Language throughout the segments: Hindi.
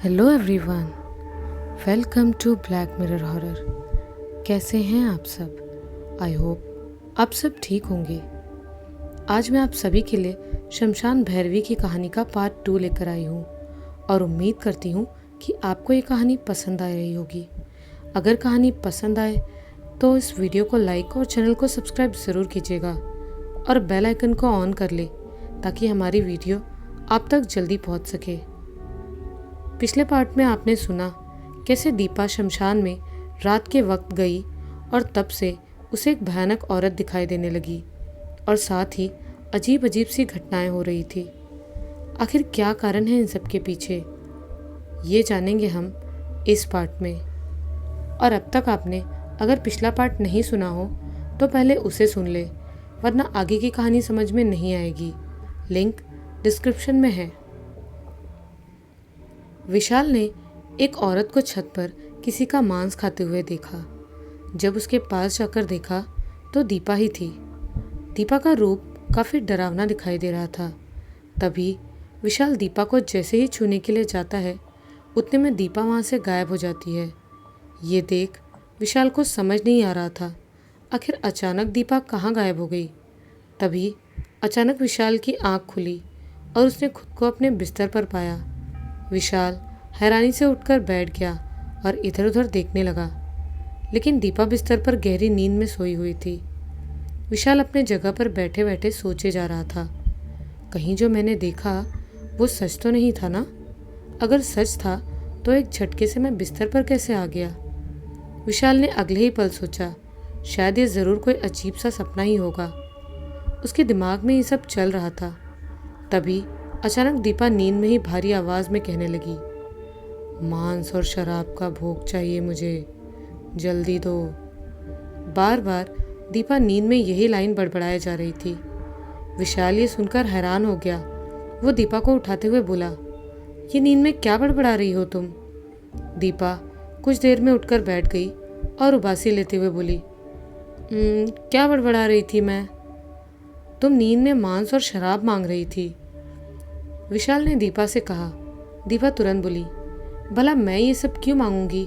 Hello everyone, welcome to Black Mirror horror. कैसे हैं आप सब? आई होप आप सब ठीक होंगे। आज मैं आप सभी के लिए शमशान भैरवी की कहानी का पार्ट 2 लेकर आई हूँ और उम्मीद करती हूँ कि आपको ये कहानी पसंद आ रही होगी। अगर कहानी पसंद आए तो इस वीडियो को लाइक और चैनल को सब्सक्राइब ज़रूर कीजिएगा और बेल आइकन को ऑन कर ले ताकि हमारी वीडियो आप तक जल्दी पहुँच सके। पिछले पार्ट में आपने सुना कैसे दीपा शमशान में रात के वक्त गई और तब से उसे एक भयानक औरत दिखाई देने लगी और साथ ही अजीब अजीब सी घटनाएं हो रही थी। आखिर क्या कारण है इन सब के पीछे, ये जानेंगे हम इस पार्ट में। और अब तक आपने अगर पिछला पार्ट नहीं सुना हो तो पहले उसे सुन ले, वरना आगे की कहानी समझ में नहीं आएगी। लिंक डिस्क्रिप्शन में है। विशाल ने एक औरत को छत पर किसी का मांस खाते हुए देखा। जब उसके पास जाकर देखा तो दीपा ही थी। दीपा का रूप काफ़ी डरावना दिखाई दे रहा था। तभी विशाल दीपा को जैसे ही छूने के लिए जाता है, उतने में दीपा वहाँ से गायब हो जाती है। ये देख विशाल को समझ नहीं आ रहा था आखिर अचानक दीपा कहाँ गायब हो गई। तभी अचानक विशाल की आँख खुली और उसने खुद को अपने बिस्तर पर पाया। विशाल हैरानी से उठकर बैठ गया और इधर उधर देखने लगा, लेकिन दीपा बिस्तर पर गहरी नींद में सोई हुई थी। विशाल अपने जगह पर बैठे बैठे सोचे जा रहा था, कहीं जो मैंने देखा वो सच तो नहीं था ना? अगर सच था तो एक झटके से मैं बिस्तर पर कैसे आ गया? विशाल ने अगले ही पल सोचा, शायद ये ज़रूर कोई अजीब सा सपना ही होगा। उसके दिमाग में ये सब चल रहा था। तभी अचानक दीपा नींद में ही भारी आवाज में कहने लगी, मांस और शराब का भोग चाहिए मुझे, जल्दी दो। बार बार दीपा नींद में यही लाइन बड़बड़ाए जा रही थी। विशाल ये सुनकर हैरान हो गया। वो दीपा को उठाते हुए बोला, ये नींद में क्या बड़बड़ा रही हो तुम? दीपा कुछ देर में उठकर बैठ गई और उबासी लेते हुए बोली, क्या बड़बड़ा रही थी मैं? तुम नींद में मांस और शराब मांग रही थी। विशाल ने दीपा से कहा। दीपा तुरंत बोली, भला मैं ये सब क्यों मांगूंगी,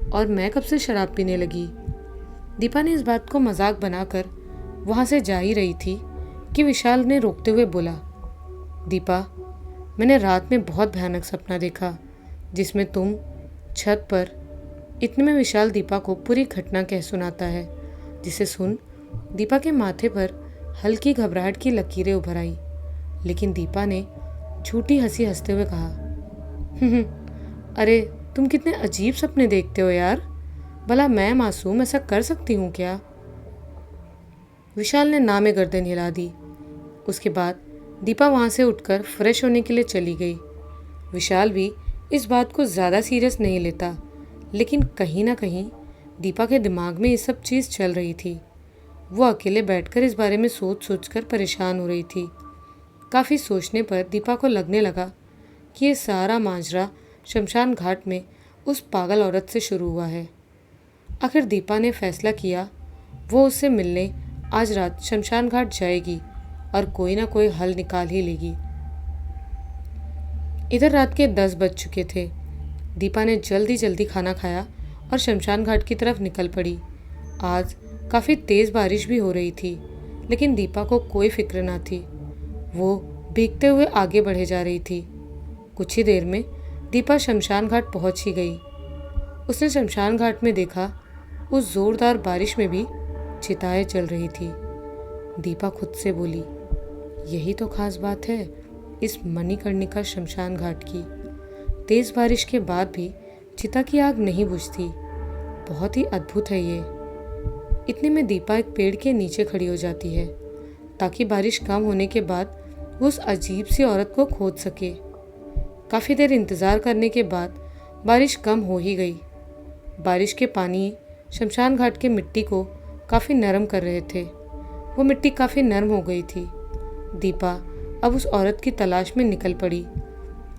और मैं कब से शराब पीने लगी? दीपा ने इस बात को मजाक बनाकर वहां से जा ही रही थी कि विशाल ने रोकते हुए बोला, दीपा, मैंने रात में बहुत भयानक सपना देखा जिसमें तुम छत पर। इतने में विशाल दीपा को पूरी घटना कह सुनाता है, जिसे सुन दीपा के माथे पर हल्की घबराहट की लकीरें उभर आई। लेकिन दीपा ने झूठी हंसी हंसते हुए कहा, अरे तुम कितने अजीब सपने देखते हो यार, भला मैं मासूम ऐसा कर सकती हूँ क्या? विशाल ने ना में गर्दन हिला दी। उसके बाद दीपा वहाँ से उठकर फ्रेश होने के लिए चली गई। विशाल भी इस बात को ज़्यादा सीरियस नहीं लेता, लेकिन कहीं ना कहीं दीपा के दिमाग में ये सब चीज़ चल रही थी। वो अकेले बैठकर इस बारे में सोच सोचकर परेशान हो रही थी। काफ़ी सोचने पर दीपा को लगने लगा कि ये सारा माजरा शमशान घाट में उस पागल औरत से शुरू हुआ है। आखिर दीपा ने फैसला किया वो उससे मिलने आज रात शमशान घाट जाएगी और कोई ना कोई हल निकाल ही लेगी। इधर रात के 10 बज चुके थे। दीपा ने जल्दी जल्दी खाना खाया और शमशान घाट की तरफ निकल पड़ी। आज काफ़ी तेज़ बारिश भी हो रही थी, लेकिन दीपा को कोई फिक्र ना थी। वो भीगते हुए आगे बढ़े जा रही थी। कुछ ही देर में दीपा शमशान घाट पहुंच ही गई। उसने शमशान घाट में देखा उस जोरदार बारिश में भी चिताएं जल रही थी। दीपा खुद से बोली, यही तो खास बात है इस मणिकर्णिका शमशान घाट की। तेज बारिश के बाद भी चिता की आग नहीं बुझती, बहुत ही अद्भुत है ये। इतने में दीपा एक पेड़ के नीचे खड़ी हो जाती है ताकि बारिश कम होने के बाद वो उस अजीब सी औरत को खोज सके। काफ़ी देर इंतज़ार करने के बाद बारिश कम हो ही गई। बारिश के पानी शमशान घाट के मिट्टी को काफ़ी नरम कर रहे थे। वो मिट्टी काफ़ी नरम हो गई थी। दीपा अब उस औरत की तलाश में निकल पड़ी।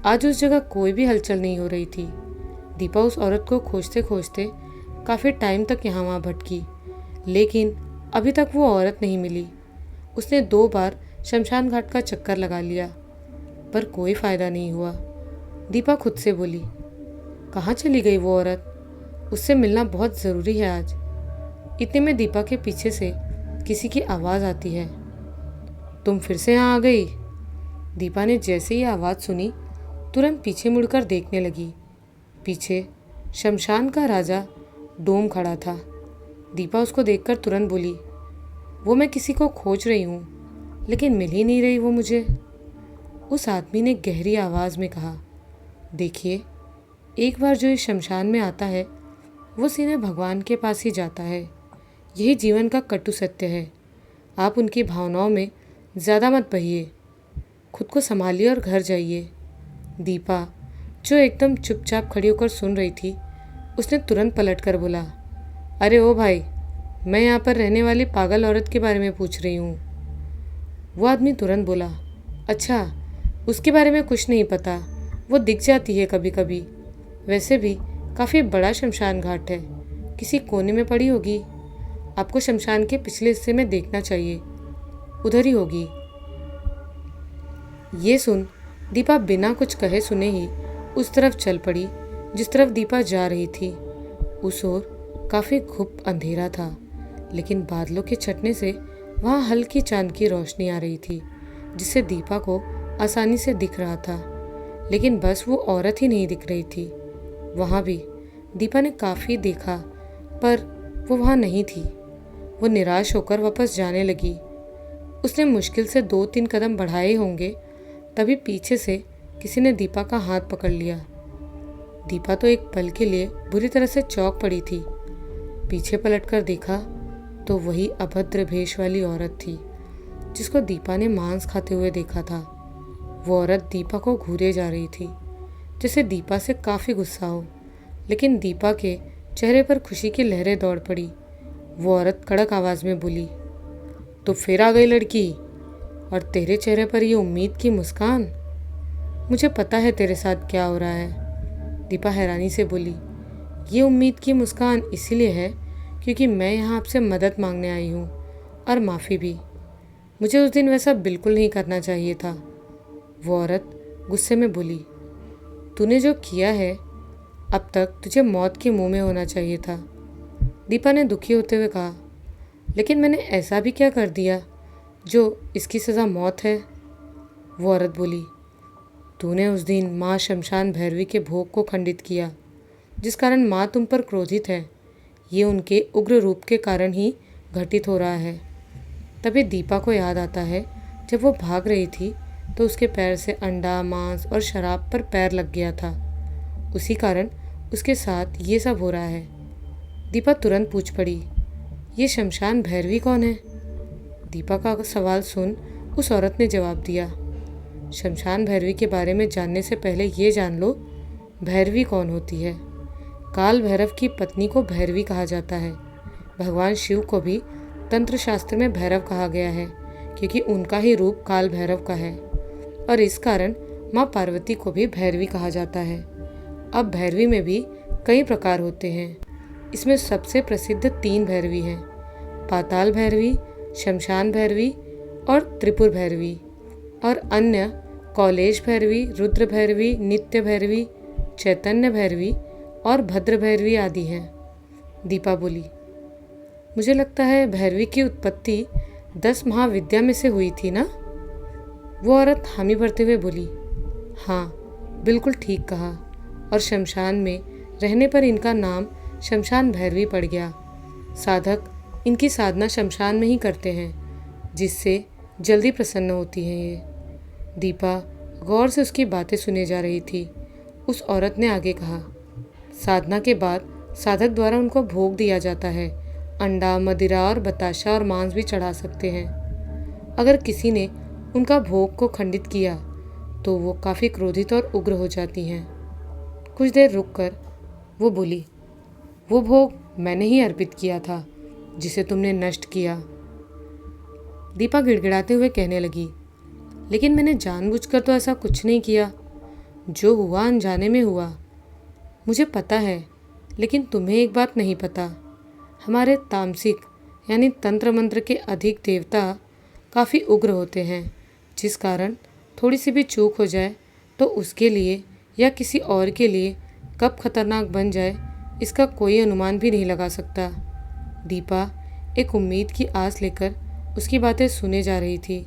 आज उस जगह कोई भी हलचल नहीं हो रही थी। दीपा उस औरत को खोजते खोजते काफ़ी टाइम तक यहाँ वहाँ भटकी, लेकिन अभी तक वो औरत नहीं मिली। उसने 2 बार शमशान घाट का चक्कर लगा लिया, पर कोई फ़ायदा नहीं हुआ। दीपा खुद से बोली, कहाँ चली गई वो औरत? उससे मिलना बहुत ज़रूरी है आज। इतने में दीपा के पीछे से किसी की आवाज़ आती है। तुम फिर से यहाँ आ गई? दीपा ने जैसे ही आवाज़ सुनी तुरंत पीछे मुड़कर देखने लगी। पीछे शमशान का राजा डोम खड़ा था। दीपा उसको देखकर तुरंत बोली, वो मैं किसी को खोज रही हूँ, लेकिन मिल ही नहीं रही वो मुझे। उस आदमी ने गहरी आवाज़ में कहा, देखिए, एक बार जो इस शमशान में आता है वो सीधे भगवान के पास ही जाता है। यही जीवन का कटु सत्य है। आप उनकी भावनाओं में ज़्यादा मत बहिए। खुद को संभालिए और घर जाइए। दीपा, जो एकदम चुपचाप खड़ी होकर सुन रही थी, उसने तुरंत पलट कर बोला, अरे ओ भाई, मैं यहाँ पर रहने वाली पागल औरत के बारे में पूछ रही हूँ। वो आदमी तुरंत बोला, अच्छा, उसके बारे में कुछ नहीं पता। वो दिख जाती है कभी कभी। वैसे भी काफ़ी बड़ा शमशान घाट है, किसी कोने में पड़ी होगी। आपको शमशान के पिछले हिस्से में देखना चाहिए, उधर ही होगी। ये सुन दीपा बिना कुछ कहे सुने ही उस तरफ चल पड़ी जिस तरफ दीपा जा रही थी। उस ओर काफ़ी घुप अंधेरा था, लेकिन बादलों के छटने से वहाँ हल्की चांद की रोशनी आ रही थी, जिससे दीपा को आसानी से दिख रहा था। लेकिन बस वो औरत ही नहीं दिख रही थी। वहाँ भी दीपा ने काफ़ी देखा, पर वो वहाँ नहीं थी। वो निराश होकर वापस जाने लगी। उसने मुश्किल से 2-3 कदम बढ़ाए होंगे, तभी पीछे से किसी ने दीपा का हाथ पकड़ लिया। दीपा तो एक पल के लिए बुरी तरह से चौंक पड़ी थी। पीछे पलटकर देखा तो वही अभद्र भेष वाली औरत थी जिसको दीपा ने मांस खाते हुए देखा था। वो औरत दीपा को घूरे जा रही थी, जैसे दीपा से काफ़ी गुस्सा हो, लेकिन दीपा के चेहरे पर खुशी की लहरें दौड़ पड़ी। वो औरत कड़क आवाज़ में बोली, तो फिर आ गई लड़की, और तेरे चेहरे पर ये उम्मीद की मुस्कान। मुझे पता है तेरे साथ क्या हो रहा है। दीपा हैरानी से बोली, ये उम्मीद की मुस्कान इसीलिए है क्योंकि मैं यहाँ आपसे मदद मांगने आई हूँ, और माफ़ी भी। मुझे उस दिन वैसा बिल्कुल नहीं करना चाहिए था। वो औरत गुस्से में बोली, तूने जो किया है अब तक तुझे मौत के मुंह में होना चाहिए था। दीपा ने दुखी होते हुए कहा, लेकिन मैंने ऐसा भी क्या कर दिया जो इसकी सज़ा मौत है? वो औरत बोली, तूने उस दिन माँ शमशान भैरवी के भोग को खंडित किया, जिस कारण माँ तुम पर क्रोधित है। ये उनके उग्र रूप के कारण ही घटित हो रहा है। तभी दीपा को याद आता है, जब वो भाग रही थी तो उसके पैर से अंडा, मांस और शराब पर पैर लग गया था। उसी कारण उसके साथ ये सब हो रहा है। दीपा तुरंत पूछ पड़ी, ये शमशान भैरवी कौन है? दीपा का सवाल सुन उस औरत ने जवाब दिया, शमशान भैरवी के बारे में जानने से पहले ये जान लो भैरवी कौन होती है। काल भैरव की पत्नी को भैरवी कहा जाता है। भगवान शिव को भी तंत्र शास्त्र में भैरव कहा गया है, क्योंकि उनका ही रूप काल भैरव का है, और इस कारण माँ पार्वती को भी भैरवी कहा जाता है। अब भैरवी में भी कई प्रकार होते हैं। इसमें सबसे प्रसिद्ध 3 भैरवी हैं, पाताल भैरवी, शमशान भैरवी और त्रिपुर भैरवी, और अन्य कौलेश भैरवी, रुद्र भैरवी, नित्य भैरवी, चैतन्य भैरवी और भद्र भैरवी आदि हैं। दीपा बोली, मुझे लगता है भैरवी की उत्पत्ति 10 महाविद्या में से हुई थी ना? वो औरत हामी भरते हुए बोली, हाँ, बिल्कुल ठीक कहा, और शमशान में रहने पर इनका नाम शमशान भैरवी पड़ गया। साधक इनकी साधना शमशान में ही करते हैं, जिससे जल्दी प्रसन्न होती हैं ये। दीपा गौर से उसकी बातें सुने जा रही थी। उस औरत ने आगे कहा, साधना के बाद साधक द्वारा उनको भोग दिया जाता है। अंडा, मदिरा और बताशा और मांस भी चढ़ा सकते हैं। अगर किसी ने उनका भोग को खंडित किया तो वो काफ़ी क्रोधित और उग्र हो जाती हैं। कुछ देर रुककर वो बोली, वो भोग मैंने ही अर्पित किया था जिसे तुमने नष्ट किया। दीपा गिड़गिड़ाते हुए कहने लगी, लेकिन मैंने जानबूझकर तो ऐसा कुछ नहीं किया। जो हुआ अनजाने में हुआ। मुझे पता है, लेकिन तुम्हें एक बात नहीं पता। हमारे तामसिक यानी तंत्र मंत्र के अधिक देवता काफ़ी उग्र होते हैं, जिस कारण थोड़ी सी भी चूक हो जाए तो उसके लिए या किसी और के लिए कब खतरनाक बन जाए इसका कोई अनुमान भी नहीं लगा सकता। दीपा एक उम्मीद की आस लेकर उसकी बातें सुने जा रही थी।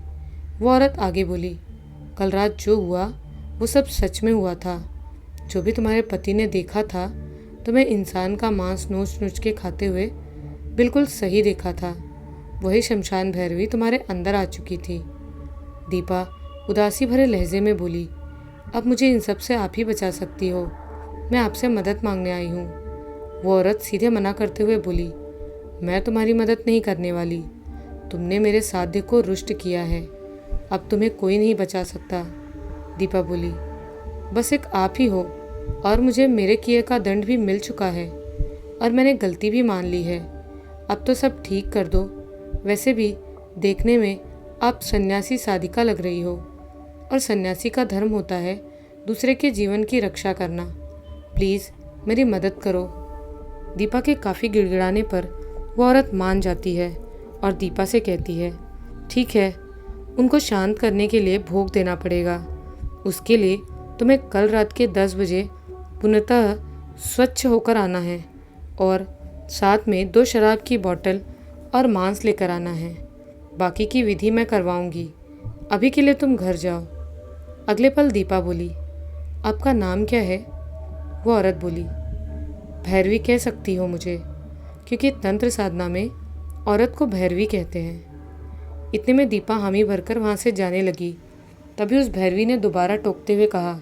वो औरत आगे बोली, कल रात जो हुआ वो सब सच में हुआ था। जो भी तुम्हारे पति ने देखा था, तुम्हें इंसान का मांस नोच नोच के खाते हुए बिल्कुल सही देखा था। वही शमशान भैरवी तुम्हारे अंदर आ चुकी थी। दीपा उदासी भरे लहजे में बोली, अब मुझे इन सब से आप ही बचा सकती हो। मैं आपसे मदद मांगने आई हूँ। वो औरत सीधे मना करते हुए बोली, मैं तुम्हारी मदद नहीं करने वाली। तुमने मेरे साध्य को रुष्ट किया है। अब तुम्हें कोई नहीं बचा सकता। दीपा बोली, बस एक आप ही हो और मुझे मेरे किए का दंड भी मिल चुका है और मैंने गलती भी मान ली है। अब तो सब ठीक कर दो। वैसे भी देखने में आप सन्यासी साधिका लग रही हो और सन्यासी का धर्म होता है दूसरे के जीवन की रक्षा करना। प्लीज़ मेरी मदद करो। दीपा के काफ़ी गिड़गिड़ाने पर वो औरत मान जाती है और दीपा से कहती है, ठीक है, उनको शांत करने के लिए भोग देना पड़ेगा। उसके लिए तुम्हें कल रात के 10 बजे पुनः स्वच्छ होकर आना है और साथ में 2 शराब की बोतल और मांस लेकर आना है। बाकी की विधि मैं करवाऊंगी। अभी के लिए तुम घर जाओ। अगले पल दीपा बोली, आपका नाम क्या है? वो औरत बोली, भैरवी कह सकती हो मुझे, क्योंकि तंत्र साधना में औरत को भैरवी कहते हैं। इतने में दीपा हामी भरकर वहाँ से जाने लगी। तभी उस भैरवी ने दोबारा टोकते हुए कहा,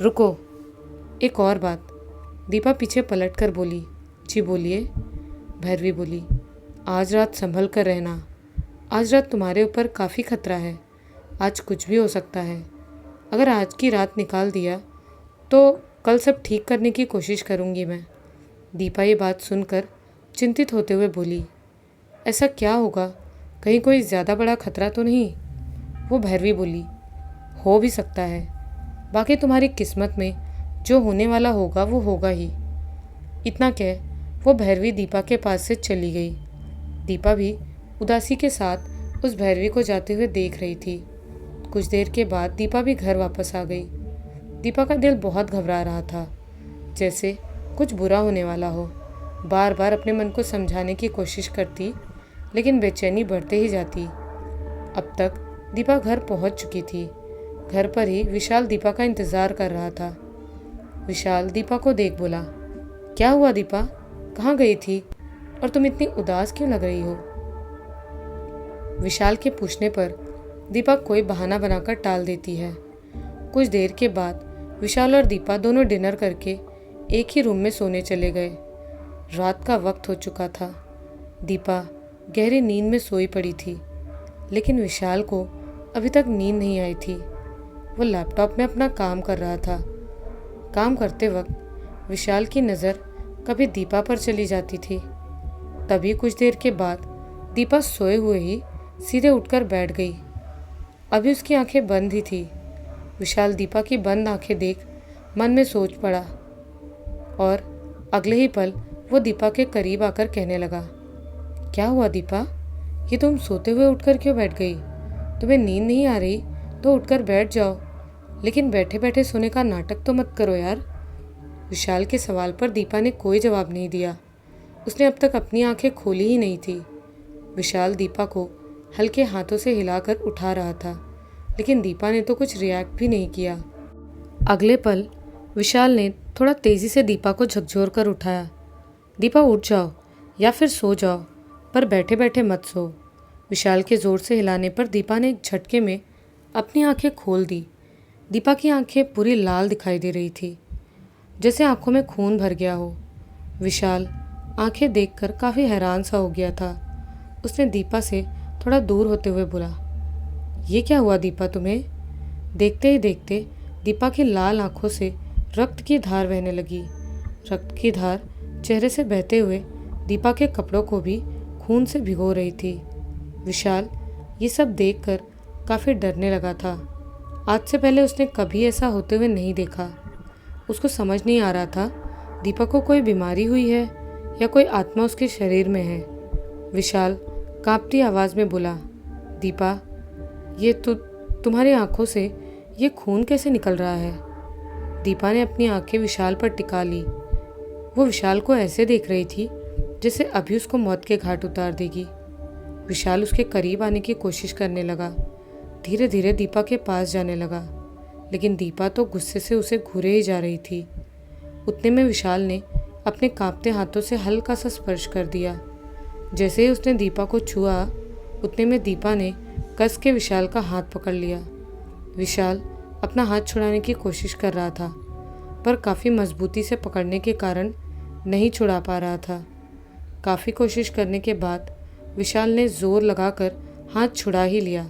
रुको, एक और बात। दीपा पीछे पलट कर बोली, जी बोलिए। भैरवी बोली, आज रात संभल कर रहना। आज रात तुम्हारे ऊपर काफ़ी खतरा है। आज कुछ भी हो सकता है। अगर आज की रात निकाल दिया तो कल सब ठीक करने की कोशिश करूँगी मैं। दीपा ये बात सुनकर चिंतित होते हुए बोली, ऐसा क्या होगा? कहीं कोई ज़्यादा बड़ा खतरा तो नहीं? वो भैरवी बोली, हो भी सकता है। बाकी तुम्हारी किस्मत में जो होने वाला होगा वो होगा ही। इतना कह वो भैरवी दीपा के पास से चली गई। दीपा भी उदासी के साथ उस भैरवी को जाते हुए देख रही थी। कुछ देर के बाद दीपा भी घर वापस आ गई। दीपा का दिल बहुत घबरा रहा था, जैसे कुछ बुरा होने वाला हो। बार बार अपने मन को समझाने की कोशिश करती, लेकिन बेचैनी बढ़ते ही जाती। अब तक दीपा घर पहुंच चुकी थी। घर पर ही विशाल दीपा का इंतज़ार कर रहा था। विशाल दीपा को देख बोला, क्या हुआ दीपा, कहाँ गई थी और तुम इतनी उदास क्यों लग रही हो? विशाल के पूछने पर दीपा कोई बहाना बनाकर टाल देती है। कुछ देर के बाद विशाल और दीपा दोनों डिनर करके एक ही रूम में सोने चले गए। रात का वक्त हो चुका था। दीपा गहरी नींद में सोई पड़ी थी, लेकिन विशाल को अभी तक नींद नहीं आई थी। वो लैपटॉप में अपना काम कर रहा था। काम करते वक्त विशाल की नज़र कभी दीपा पर चली जाती थी। तभी कुछ देर के बाद दीपा सोए हुए ही सीधे उठकर बैठ गई। अभी उसकी आंखें बंद ही थी। विशाल दीपा की बंद आंखें देख मन में सोच पड़ा और अगले ही पल वो दीपा के करीब आकर कहने लगा, क्या हुआ दीपा, ये तुम सोते हुए उठकर क्यों बैठ गई? तुम्हें नींद नहीं आ रही तो उठकर बैठ जाओ, लेकिन बैठे बैठे सोने का नाटक तो मत करो यार। विशाल के सवाल पर दीपा ने कोई जवाब नहीं दिया। उसने अब तक अपनी आंखें खोली ही नहीं थी। विशाल दीपा को हल्के हाथों से हिलाकर उठा रहा था, लेकिन दीपा ने तो कुछ रिएक्ट भी नहीं किया। अगले पल विशाल ने थोड़ा तेज़ी से दीपा को झकझोर कर उठाया। दीपा उठ जाओ या फिर सो जाओ, पर बैठे बैठे मत सो। विशाल के ज़ोर से हिलाने पर दीपा ने एक झटके में अपनी आंखें खोल दी। दीपा की आंखें पूरी लाल दिखाई दे रही थी, जैसे आंखों में खून भर गया हो। विशाल आंखें देखकर काफ़ी हैरान सा हो गया था। उसने दीपा से थोड़ा दूर होते हुए बोला, ये क्या हुआ दीपा तुम्हें? देखते ही देखते दीपा की लाल आंखों से रक्त की धार बहने लगी। रक्त की धार चेहरे से बहते हुए दीपा के कपड़ों को भी खून से भिगो रही थी। विशाल ये सब देखकर काफ़ी डरने लगा था। आज से पहले उसने कभी ऐसा होते हुए नहीं देखा। उसको समझ नहीं आ रहा था दीपा को कोई बीमारी हुई है या कोई आत्मा उसके शरीर में है। विशाल कांपती आवाज़ में बोला, दीपा, ये तो तुम्हारी आंखों से ये खून कैसे निकल रहा है? दीपा ने अपनी आंखें विशाल पर टिका ली। वो विशाल को ऐसे देख रही थी जैसे अभी उसको मौत के घाट उतार देगी। विशाल उसके करीब आने की कोशिश करने लगा, धीरे धीरे दीपा के पास जाने लगा, लेकिन दीपा तो गुस्से से उसे घूरे ही जा रही थी। उतने में विशाल ने अपने कांपते हाथों से हल्का सा स्पर्श कर दिया। जैसे ही उसने दीपा को छुआ, उतने में दीपा ने कस के विशाल का हाथ पकड़ लिया। विशाल अपना हाथ छुड़ाने की कोशिश कर रहा था, पर काफ़ी मजबूती से पकड़ने के कारण नहीं छुड़ा पा रहा था। काफ़ी कोशिश करने के बाद विशाल ने ज़ोर लगाकर हाथ छुड़ा ही लिया।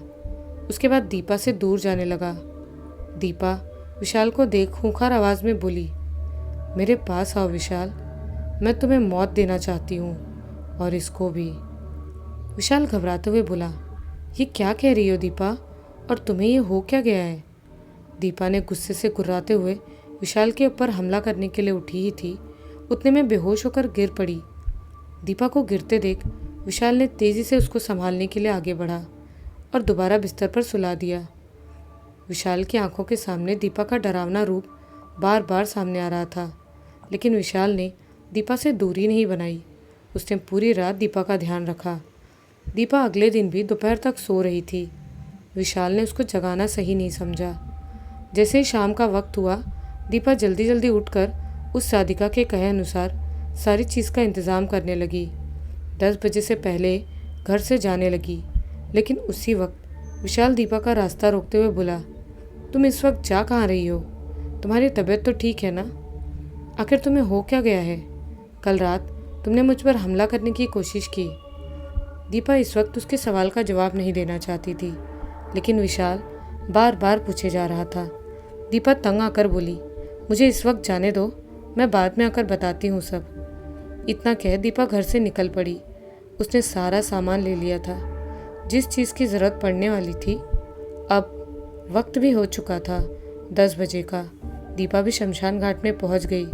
उसके बाद दीपा से दूर जाने लगा। दीपा विशाल को देख खूंखार आवाज़ में बोली, मेरे पास आओ विशाल, मैं तुम्हें मौत देना चाहती हूँ, और इसको भी। विशाल घबराते हुए बोला, ये क्या कह रही हो दीपा, और तुम्हें ये हो क्या गया है? दीपा ने गुस्से से गुर्राते हुए विशाल के ऊपर हमला करने के लिए उठी ही थी, उतने में बेहोश होकर गिर पड़ी। दीपा को गिरते देख विशाल ने तेज़ी से उसको संभालने के लिए आगे बढ़ा और दोबारा बिस्तर पर सुला दिया। विशाल की आंखों के सामने दीपा का डरावना रूप बार बार सामने आ रहा था, लेकिन विशाल ने दीपा से दूरी नहीं बनाई। उसने पूरी रात दीपा का ध्यान रखा। दीपा अगले दिन भी दोपहर तक सो रही थी। विशाल ने उसको जगाना सही नहीं समझा। जैसे ही शाम का वक्त हुआ, दीपा जल्दी जल्दी उठकर उस साधिका के कहे अनुसार सारी चीज़ का इंतज़ाम करने लगी। 10 बजे से पहले घर से जाने लगी, लेकिन उसी वक्त विशाल दीपा का रास्ता रोकते हुए बोला, तुम इस वक्त जा कहाँ रही हो? तुम्हारी तबीयत तो ठीक है ना? आखिर तुम्हें हो क्या गया है? कल रात तुमने मुझ पर हमला करने की कोशिश की। दीपा इस वक्त उसके सवाल का जवाब नहीं देना चाहती थी, लेकिन विशाल बार बार पूछे जा रहा था। दीपा तंग आकर बोली, मुझे इस वक्त जाने दो, मैं बाद में आकर बताती हूँ सब। इतना कह दीपा घर से निकल पड़ी। उसने सारा सामान ले लिया था, जिस चीज़ की ज़रूरत पड़ने वाली थी। अब वक्त भी हो चुका था 10 बजे का। दीपा भी शमशान घाट में पहुँच गई।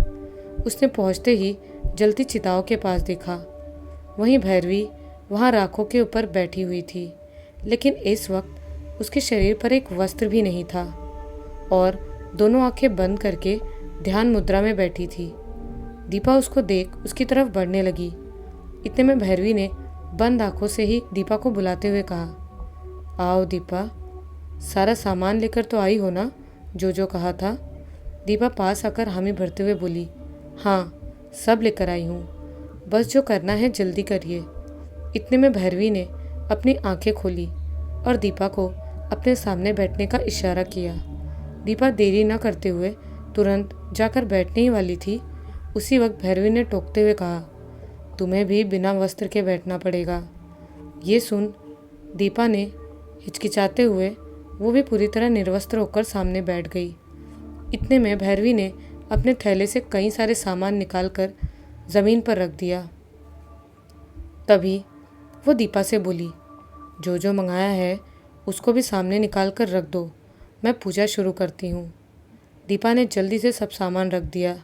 उसने पहुँचते ही जलती चिताओं के पास देखा। वहीं भैरवी वहाँ राखों के ऊपर बैठी हुई थी, लेकिन इस वक्त उसके शरीर पर एक वस्त्र भी नहीं था और दोनों आंखें बंद करके ध्यान मुद्रा में बैठी थी। दीपा उसको देख उसकी तरफ बढ़ने लगी। इतने में भैरवी ने बंद आंखों से ही दीपा को बुलाते हुए कहा, आओ दीपा, सारा सामान लेकर तो आई हो ना, जो कहा था? दीपा पास आकर हामी भरते हुए बोली, हाँ, सब लेकर आई हूँ, बस जो करना है जल्दी करिए। इतने में भैरवी ने अपनी आंखें खोली और दीपा को अपने सामने बैठने का इशारा किया। दीपा देरी न करते हुए तुरंत जाकर बैठने ही वाली थी। उसी वक्त भैरवी ने टोकते हुए कहा, तुम्हें भी बिना वस्त्र के बैठना पड़ेगा। ये सुन दीपा ने हिचकिचाते हुए वो भी पूरी तरह निर्वस्त्र होकर सामने बैठ गई। इतने में भैरवी ने अपने थैले से कई सारे सामान निकालकर ज़मीन पर रख दिया। तभी वो दीपा से बोली, जो मंगाया है उसको भी सामने निकाल कर रख दो, मैं पूजा शुरू करती हूँ। दीपा ने जल्दी से सब सामान रख दिया।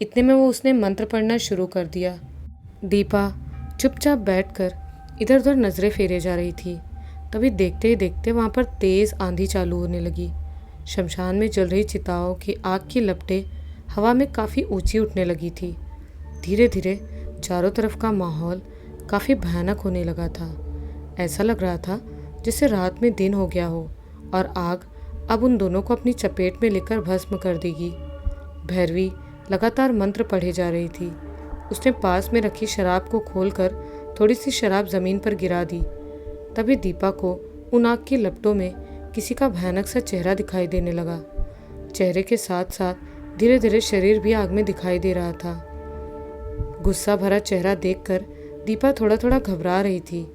इतने में उसने मंत्र पढ़ना शुरू कर दिया। दीपा चुपचाप बैठकर इधर उधर नज़रें फेरे जा रही थी। तभी देखते ही देखते वहाँ पर तेज़ आंधी चालू होने लगी। शमशान में जल रही चिताओं की आग की लपटें हवा में काफ़ी ऊंची उठने लगी थी। धीरे धीरे चारों तरफ का माहौल काफ़ी भयानक होने लगा था। ऐसा लग रहा था जैसे रात में दिन हो गया हो और आग अब उन दोनों को अपनी चपेट में लेकर भस्म कर देगी। भैरवी लगातार मंत्र पढ़े जा रही थी। उसने पास में रखी शराब को खोलकर थोड़ी सी शराब ज़मीन पर गिरा दी। तभी दीपा को उन आग की लपटों में किसी का भयानक सा चेहरा दिखाई देने लगा। चेहरे के साथ साथ धीरे धीरे शरीर भी आग में दिखाई दे रहा था। गुस्सा भरा चेहरा देखकर दीपा थोड़ा थोड़ा घबरा रही थी,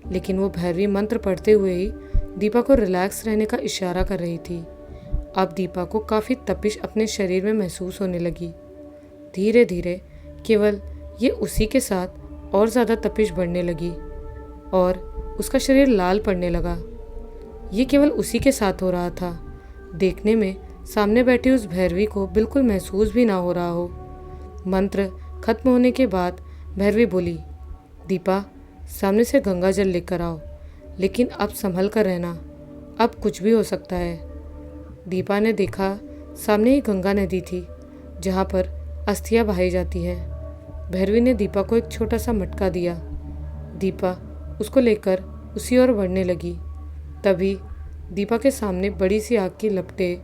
लेकिन वो भैरवी मंत्र पढ़ते हुए ही दीपा को रिलैक्स रहने का इशारा कर रही थी। अब दीपा को काफ़ी तपिश अपने शरीर में महसूस होने लगी। धीरे धीरे केवल ये उसी के साथ और ज़्यादा तपिश बढ़ने लगी और उसका शरीर लाल पड़ने लगा। ये केवल उसी के साथ हो रहा था। देखने में सामने बैठी उस भैरवी को बिल्कुल महसूस भी ना हो रहा हो। मंत्र खत्म होने के बाद भैरवी बोली, दीपा, सामने से गंगा जल लेकर आओ, लेकिन अब संभल कर रहना, अब कुछ भी हो सकता है। दीपा ने देखा सामने ही गंगा नदी थी जहाँ पर अस्थियाँ बहाई जाती हैं। भैरवी ने दीपा को एक छोटा सा मटका दिया। दीपा उसको लेकर उसी ओर बढ़ने लगी। तभी दीपा के सामने बड़ी सी आग की लपटें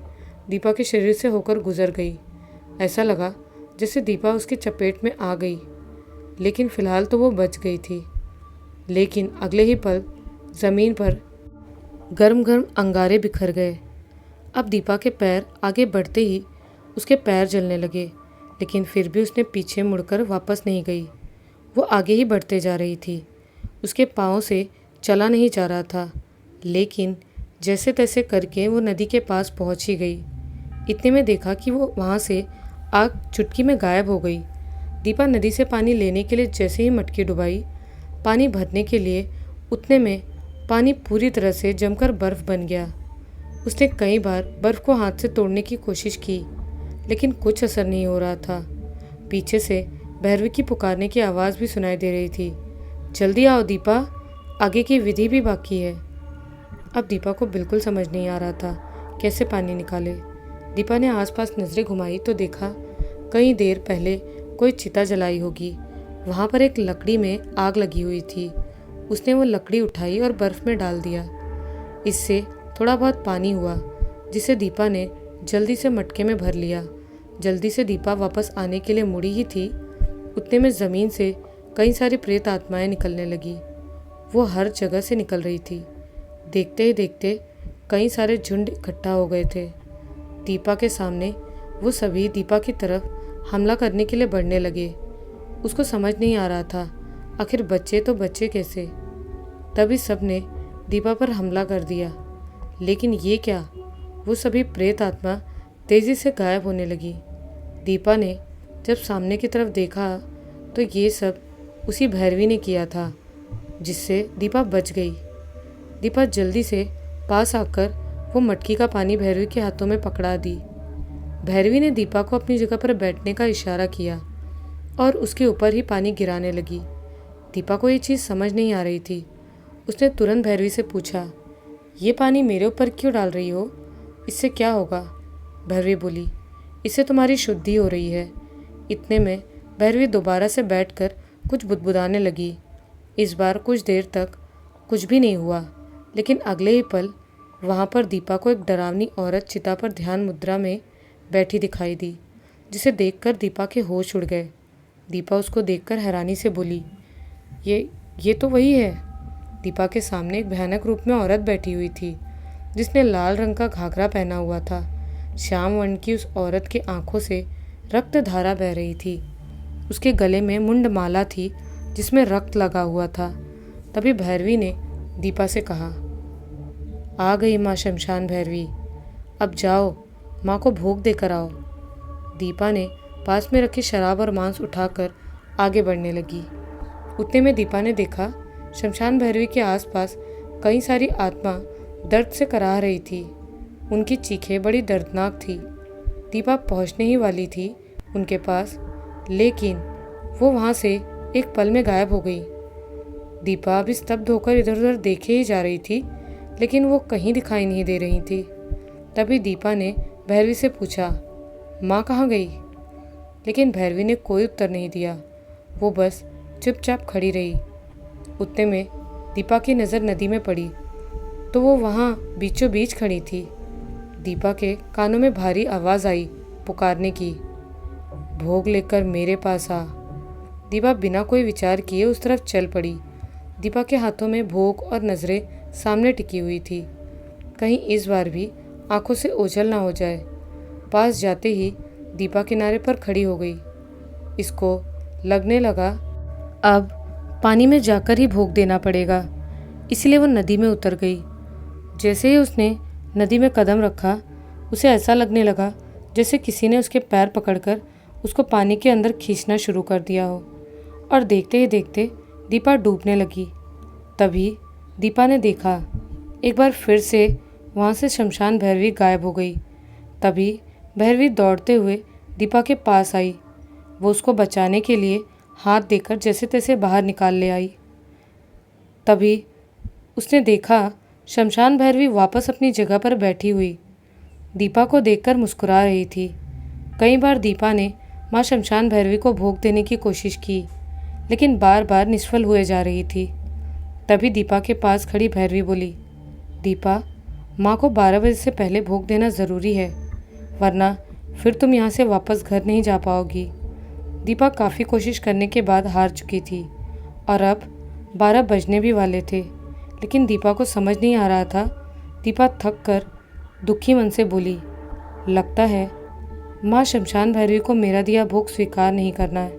दीपा के शरीर से होकर गुजर गई। ऐसा लगा जैसे दीपा उसकी चपेट में आ गई, लेकिन फिलहाल तो वो बच गई थी। लेकिन अगले ही पल ज़मीन पर गर्म गर्म अंगारे बिखर गए। अब दीपा के पैर आगे बढ़ते ही उसके पैर जलने लगे, लेकिन फिर भी उसने पीछे मुड़कर वापस नहीं गई। वो आगे ही बढ़ते जा रही थी। उसके पाँव से चला नहीं जा रहा था, लेकिन जैसे तैसे करके वो नदी के पास पहुंच ही गई। इतने में देखा कि वो वहाँ से आग चुटकी में गायब हो गई। दीपा नदी से पानी लेने के लिए जैसे ही मटकी डुबाई पानी भरने के लिए, उतने में पानी पूरी तरह से जमकर बर्फ़ बन गया। उसने कई बार बर्फ़ को हाथ से तोड़ने की कोशिश की, लेकिन कुछ असर नहीं हो रहा था। पीछे से भैरवी की पुकारने की आवाज़ भी सुनाई दे रही थी, जल्दी आओ दीपा, आगे की विधि भी बाकी है। अब दीपा को बिल्कुल समझ नहीं आ रहा था कैसे पानी निकाले। दीपा ने आसपास नज़रें घुमाई तो देखा कई देर पहले कोई चिता जलाई होगी। वहाँ पर एक लकड़ी में आग लगी हुई थी। उसने वो लकड़ी उठाई और बर्फ़ में डाल दिया। इससे थोड़ा बहुत पानी हुआ, जिसे दीपा ने जल्दी से मटके में भर लिया। जल्दी से दीपा वापस आने के लिए मुड़ी ही थी, उतने में ज़मीन से कई सारी प्रेत आत्माएं निकलने लगी। वो हर जगह से निकल रही थी। देखते ही देखते कई सारे झुंड इकट्ठा हो गए थे। दीपा के सामने वो सभी दीपा की तरफ हमला करने के लिए बढ़ने लगे। उसको समझ नहीं आ रहा था आखिर बच्चे तो बच्चे कैसे। तभी सब ने दीपा पर हमला कर दिया, लेकिन ये क्या, वो सभी प्रेत आत्मा तेज़ी से गायब होने लगी। दीपा ने जब सामने की तरफ देखा तो ये सब उसी भैरवी ने किया था, जिससे दीपा बच गई। दीपा जल्दी से पास आकर वो मटकी का पानी भैरवी के हाथों में पकड़ा दी। भैरवी ने दीपा को अपनी जगह पर बैठने का इशारा किया और उसके ऊपर ही पानी गिराने लगी। दीपा को ये चीज़ समझ नहीं आ रही थी। उसने तुरंत भैरवी से पूछा, ये पानी मेरे ऊपर क्यों डाल रही हो, इससे क्या होगा? भैरवी बोली, इससे तुम्हारी शुद्धि हो रही है। इतने में भैरवी दोबारा से बैठकर कुछ बुदबुदाने लगी। इस बार कुछ देर तक कुछ भी नहीं हुआ, लेकिन अगले ही पल वहाँ पर दीपा को एक डरावनी औरत चिता पर ध्यान मुद्रा में बैठी दिखाई दी, जिसे देखकर दीपा के होश उड़ गए। दीपा उसको देखकर हैरानी से बोली, ये तो वही है। दीपा के सामने एक भयानक रूप में औरत बैठी हुई थी, जिसने लाल रंग का घाघरा पहना हुआ था। श्याम वर्ण की उस औरत के आंखों से रक्त धारा बह रही थी। उसके गले में मुंड माला थी, जिसमें रक्त लगा हुआ था। तभी भैरवी ने दीपा से कहा, आ गई माँ शमशान भैरवी, अब जाओ माँ को भोग देकर आओ। दीपा ने पास में रखी शराब और मांस उठाकर आगे बढ़ने लगी। उतने में दीपा ने देखा शमशान भैरवी के आसपास कई सारी आत्मा दर्द से कराह रही थी। उनकी चीखें बड़ी दर्दनाक थी। दीपा पहुंचने ही वाली थी उनके पास, लेकिन वो वहां से एक पल में गायब हो गई। दीपा अभी स्तब्ध होकर इधर उधर देखे ही जा रही थी, लेकिन वो कहीं दिखाई नहीं दे रही थी। तभी दीपा ने भैरवी से पूछा, माँ कहाँ गई? लेकिन भैरवी ने कोई उत्तर नहीं दिया। वो बस चुपचाप खड़ी रही। उतने में दीपा की नज़र नदी में पड़ी तो वो वहाँ बीचों बीच खड़ी थी। दीपा के कानों में भारी आवाज़ आई पुकारने की, भोग लेकर मेरे पास आ। दीपा बिना कोई विचार किए उस तरफ चल पड़ी। दीपा के हाथों में भोग और नज़रें सामने टिकी हुई थी, कहीं इस बार भी आंखों से ओझल ना हो जाए। पास जाते ही दीपा किनारे पर खड़ी हो गई। इसको लगने लगा अब पानी में जाकर ही भोग देना पड़ेगा, इसलिए वो नदी में उतर गई। जैसे ही उसने नदी में कदम रखा, उसे ऐसा लगने लगा जैसे किसी ने उसके पैर पकड़कर उसको पानी के अंदर खींचना शुरू कर दिया हो, और देखते ही देखते दीपा डूबने लगी। तभी दीपा ने देखा एक बार फिर से वहाँ से शमशान भैरवी गायब हो गई। तभी भैरवी दौड़ते हुए दीपा के पास आई। वो उसको बचाने के लिए हाथ देकर जैसे तैसे बाहर निकाल ले आई। तभी उसने देखा शमशान भैरवी वापस अपनी जगह पर बैठी हुई। दीपा को देखकर मुस्कुरा रही थी। कई बार दीपा ने माँ शमशान भैरवी को भोग देने की कोशिश की, लेकिन बार बार निष्फल हुए जा रही थी। तभी दीपा के पास खड़ी भैरवी बोली, दीपा, माँ को 12 बजे से पहले भोग देना ज़रूरी है, वरना फिर तुम यहाँ से वापस घर नहीं जा पाओगी। दीपा काफ़ी कोशिश करने के बाद हार चुकी थी और अब 12 बजने भी वाले थे, लेकिन दीपा को समझ नहीं आ रहा था। दीपा थक कर दुखी मन से बोली, लगता है माँ शमशान भैरवी को मेरा दिया भोग स्वीकार नहीं करना है,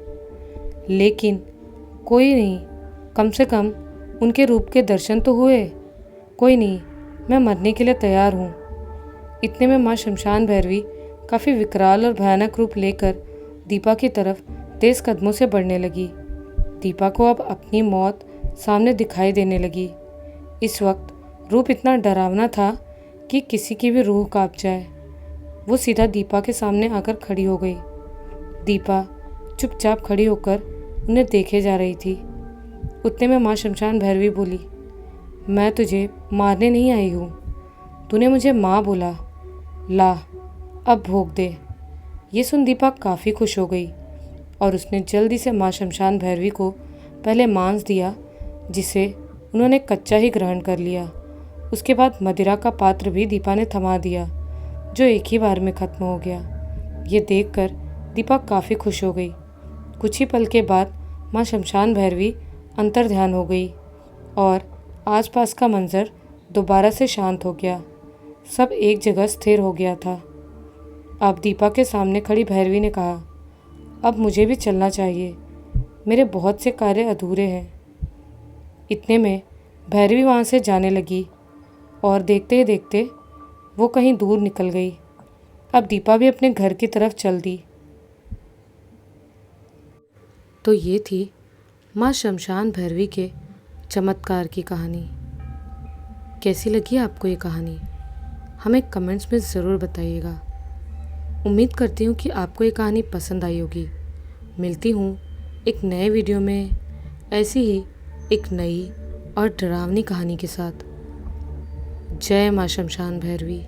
लेकिन कोई नहीं, कम से कम उनके रूप के दर्शन तो हुए। कोई नहीं, मैं मरने के लिए तैयार हूँ। इतने में माँ शमशान भैरवी काफ़ी विकराल और भयानक रूप लेकर दीपा की तरफ तेज कदमों से बढ़ने लगी। दीपा को अब अपनी मौत सामने दिखाई देने लगी। इस वक्त रूप इतना डरावना था कि किसी की भी रूह कांप जाए। वो सीधा दीपा के सामने आकर खड़ी हो गई। दीपा चुपचाप खड़ी होकर उन्हें देखे जा रही थी। उतने में माँ शमशान भैरवी बोली, मैं तुझे मारने नहीं आई हूँ, तूने मुझे माँ बोला, ला अब भोग दे। ये सुन दीपा काफ़ी खुश हो गई और उसने जल्दी से माँ शमशान भैरवी को पहले मांस दिया, जिसे उन्होंने कच्चा ही ग्रहण कर लिया। उसके बाद मदिरा का पात्र भी दीपा ने थमा दिया, जो एक ही बार में ख़त्म हो गया। ये देखकर दीपा काफ़ी खुश हो गई। कुछ ही पल के बाद माँ शमशान भैरवी अंतर्ध्यान हो गई और आसपास का मंजर दोबारा से शांत हो गया। सब एक जगह स्थिर हो गया था। अब दीपा के सामने खड़ी भैरवी ने कहा, अब मुझे भी चलना चाहिए, मेरे बहुत से कार्य अधूरे हैं। इतने में भैरवी वहाँ से जाने लगी और देखते ही देखते वो कहीं दूर निकल गई। अब दीपा भी अपने घर की तरफ चल दी। तो ये थी माँ शमशान भैरवी के चमत्कार की कहानी। कैसी लगी आपको ये कहानी? हमें कमेंट्स में ज़रूर बताइएगा। उम्मीद करती हूँ कि आपको ये कहानी पसंद आई होगी। मिलती हूँ एक नए वीडियो में ऐसी ही एक नई और डरावनी कहानी के साथ। जय माँ शमशान भैरवी।